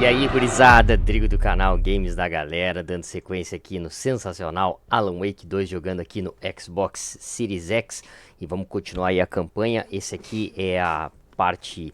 aí, gurizada, Drigo do canal Games da galera, dando sequência aqui no sensacional Alan Wake 2, jogando aqui no Xbox Series X. E vamos continuar aí a campanha. Esse aqui é a parte,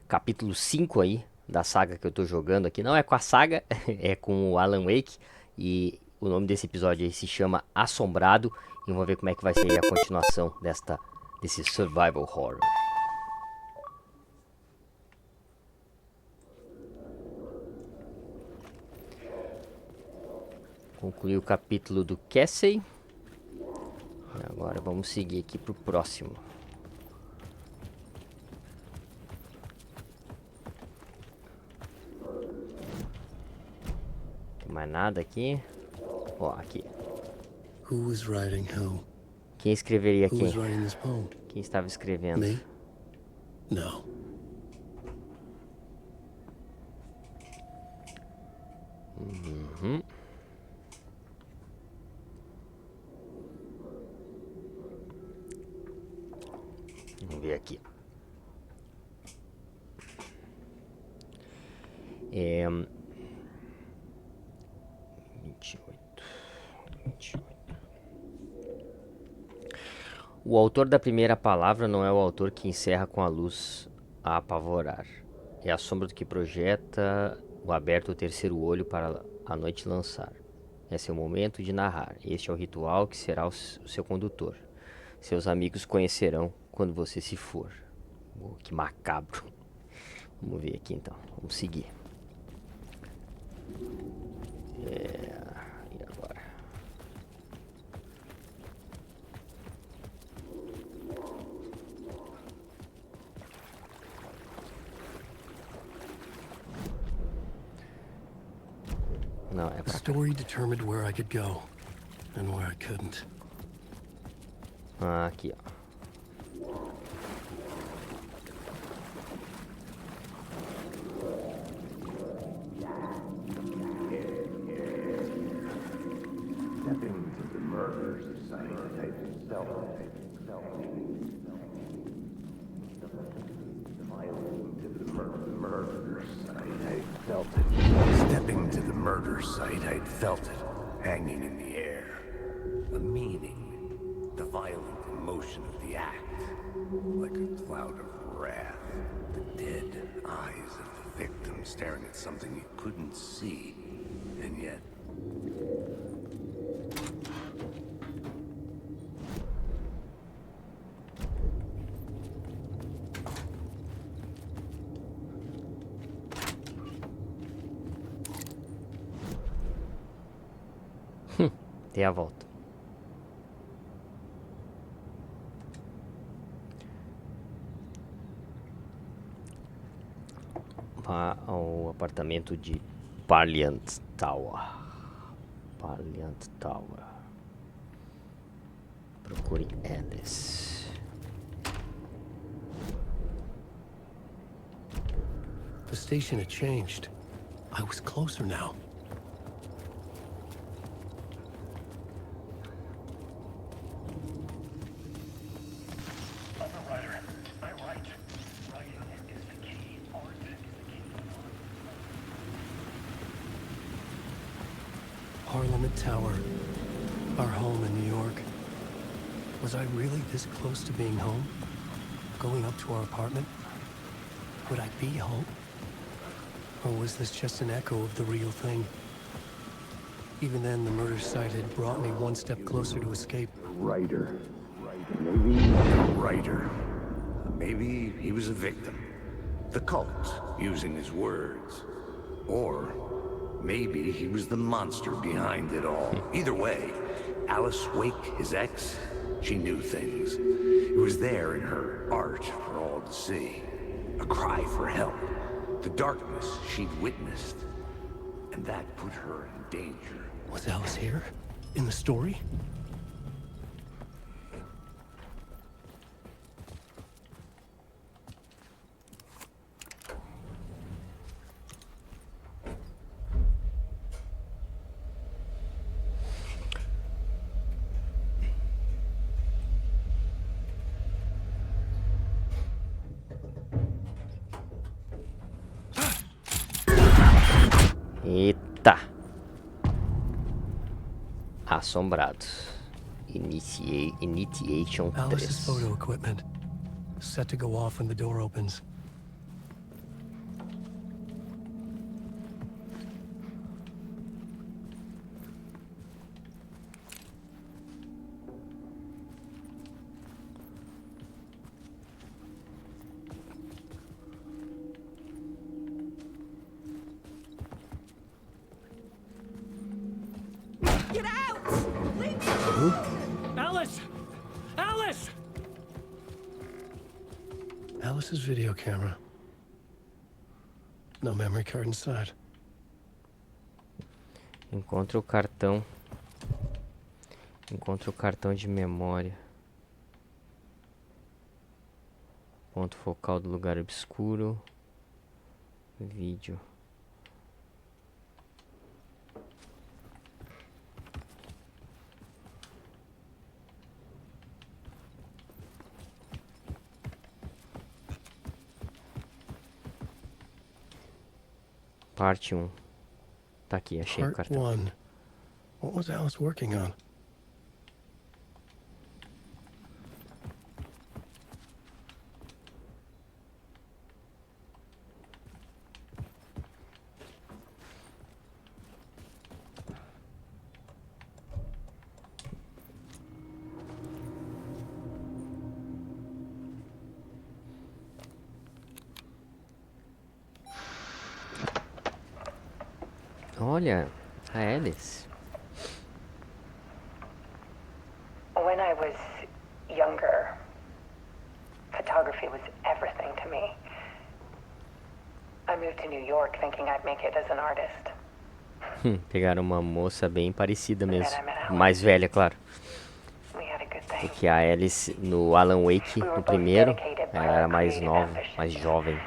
capítulo 5 aí, da saga que eu tô jogando aqui. Não é com a saga, é com o Alan Wake. E o nome desse episódio aí se chama Assombrado. E vamos ver como é que vai ser aí a continuação desse survival horror. Concluí o capítulo do Casey. Agora vamos seguir aqui pro próximo. Tem mais nada aqui? Ó, aqui. Who was writing who? Quem escreveria Who quem? was writing this poem? Quem estava escrevendo? Me? No. Uhum. Vamos ver aqui. 28. O autor da primeira palavra não é o autor que encerra com a luz a apavorar. É a sombra do que projeta o aberto o terceiro olho para a noite lançar. Esse é o momento de narrar. Este é o ritual que será o seu condutor. Seus amigos conhecerão quando você se for. Oh, que macabro. Vamos ver aqui então. Vamos seguir. E agora? Não, é The pra cá. story determined where I could go and where I couldn't. Ah, aqui, ó. Stepping to the murder site, I'd felt it, hanging in the air. A meaning, the violent emotion of the act, like a cloud of wrath. The dead eyes of the victim staring at something you couldn't see, and yet... Dê a volta. Vá ao apartamento de Parliament Tower. Parliament Tower. Procure Alice. The station had changed. I was closer now. Parliament Tower, our home in New York. Was I really this close to being home? Going up to our apartment? Would I be home? Or was this just an echo of the real thing? Even then, the murder site had brought me one step closer to escape. Writer. Maybe a writer. Maybe he was a victim. The cult, using his words. Or maybe he was the monster behind it all. Either way, Alice Wake, his ex, she knew things. It was there in her art for all to see. A cry for help. The darkness she'd witnessed. And that put her in danger. Was Alice here? In the story? Eita. Assombrado. Initiation Alice's 3. photo equipment. Set to go off when the door opens. Get out! Leave me! Alice! Alice! Alice's video camera. No memory card inside. Encontre o cartão. Encontre o cartão de memória. Ponto focal do lugar obscuro. Vídeo. Parte 1. Tá aqui, achei o Part cartão. 1. What was Alice working on? Olha, a Alice. When I was younger, photography was everything to me. I moved to New York thinking I'd make it as an artist. Pegaram uma moça bem parecida mesmo. Mais velha, claro. We had a good thing. Porque a Alice no Alan Wake, no primeiro, ela era mais nova, mais jovem.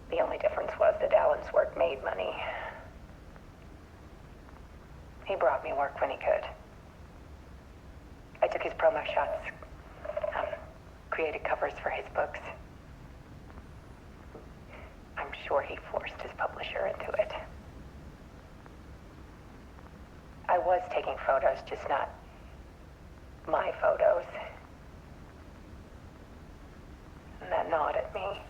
The only difference was that Alan's work made money. He brought me work when he could. I took his promo shots, created covers for his books. I'm sure he forced his publisher into it. I was taking photos, just not my photos. And that gnawed at me.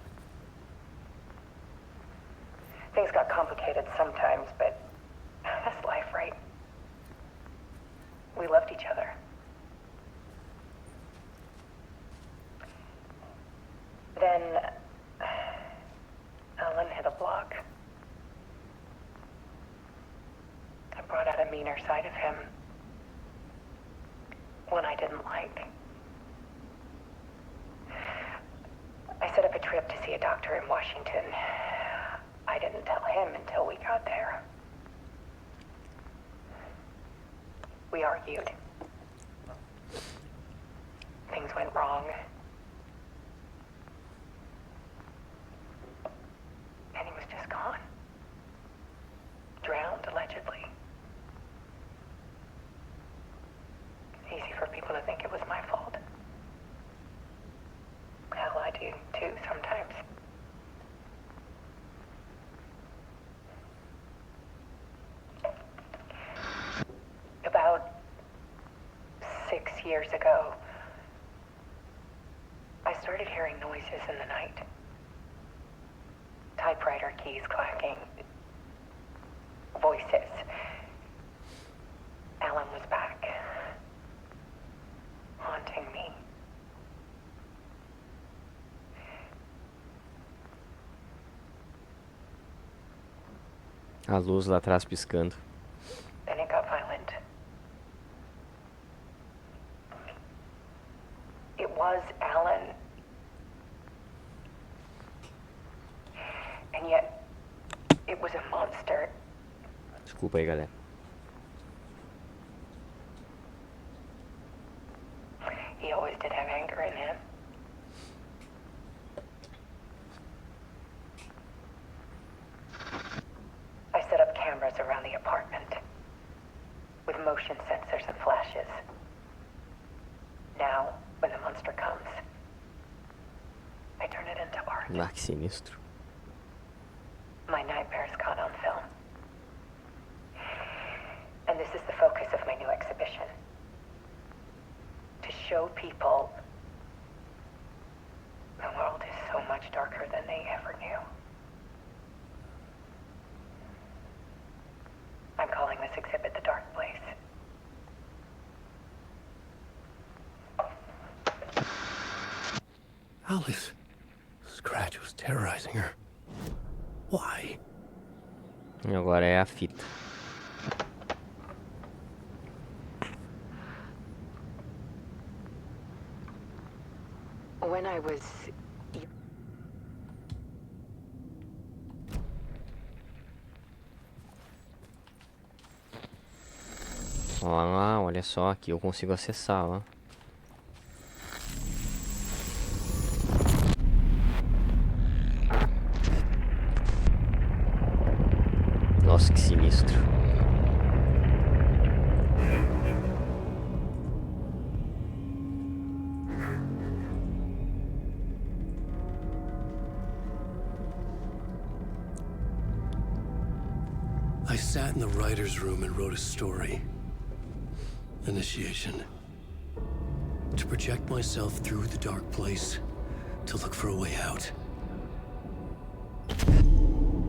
Things got complicated sometimes, but that's life, right? We loved each other. Then Alan hit a block. I brought out a meaner side of him. One I didn't like. I set up a trip to see a doctor in Washington. I didn't tell him until we got there. We argued. Things went wrong. And he was just gone. Drowned, allegedly. Easy for people to think it was my fault. Hell, I do too sometimes. About 6 years ago, I started hearing noises in the night. Typewriter keys clacking. Voices. Alan was back. Haunting me. A luz lá atrás piscando. Then it got violent. It was Alan. And yet, it was a monster. Desculpa aí, galera. He always did have anger in him. I set up cameras around the apartment with motion sensors and flashes. Now, when the monster comes, I turn it into art. Ah, que sinistro. My nightmares caught on film. show people the world is so much darker than they ever knew. I'm calling this exhibit The Dark Place. Alice. Scratch was terrorizing her. Why? E agora é a fita. When I was... Olha só, aqui eu consigo acessar, ó. Nossa, que sinistro. I sat in the writer's room and wrote a story. Initiation. To project myself through the dark place, to look for a way out.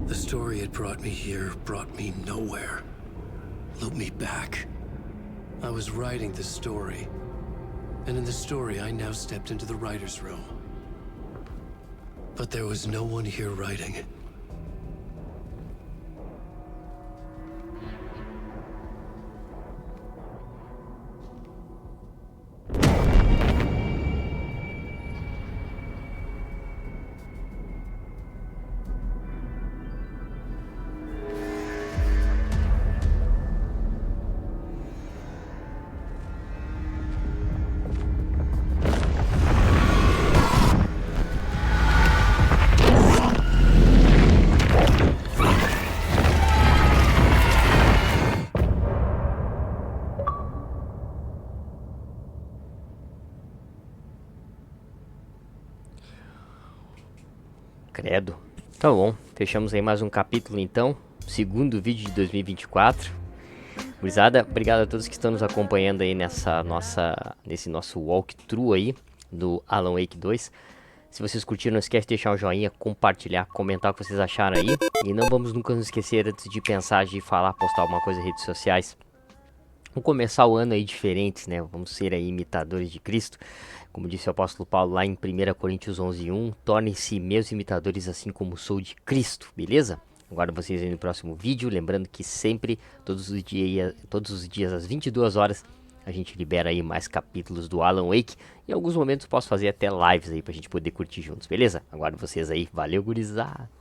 The story had brought me here, brought me nowhere. Looped me back. I was writing the story. And in the story, I now stepped into the writer's room. But there was no one here writing. Credo. Tá bom, fechamos aí mais um capítulo então. Segundo vídeo de 2024. Gurizada, obrigado a todos que estão nos acompanhando aí nesse nosso walkthrough aí do Alan Wake 2. Se vocês curtiram, não esquece de deixar um joinha, compartilhar, comentar o que vocês acharam aí. E não vamos nunca nos esquecer, antes de pensar, de falar, postar alguma coisa nas redes sociais. Vamos começar o ano aí diferentes, né? Vamos ser aí imitadores de Cristo. Como disse o apóstolo Paulo lá em 1 Coríntios 11:1, tornem-se meus imitadores assim como sou de Cristo, beleza? Aguardo vocês aí no próximo vídeo, lembrando que sempre, todos os dias às 22 horas, a gente libera aí mais capítulos do Alan Wake. Em alguns momentos posso fazer até lives aí pra gente poder curtir juntos, beleza? Aguardo vocês aí, valeu gurizada!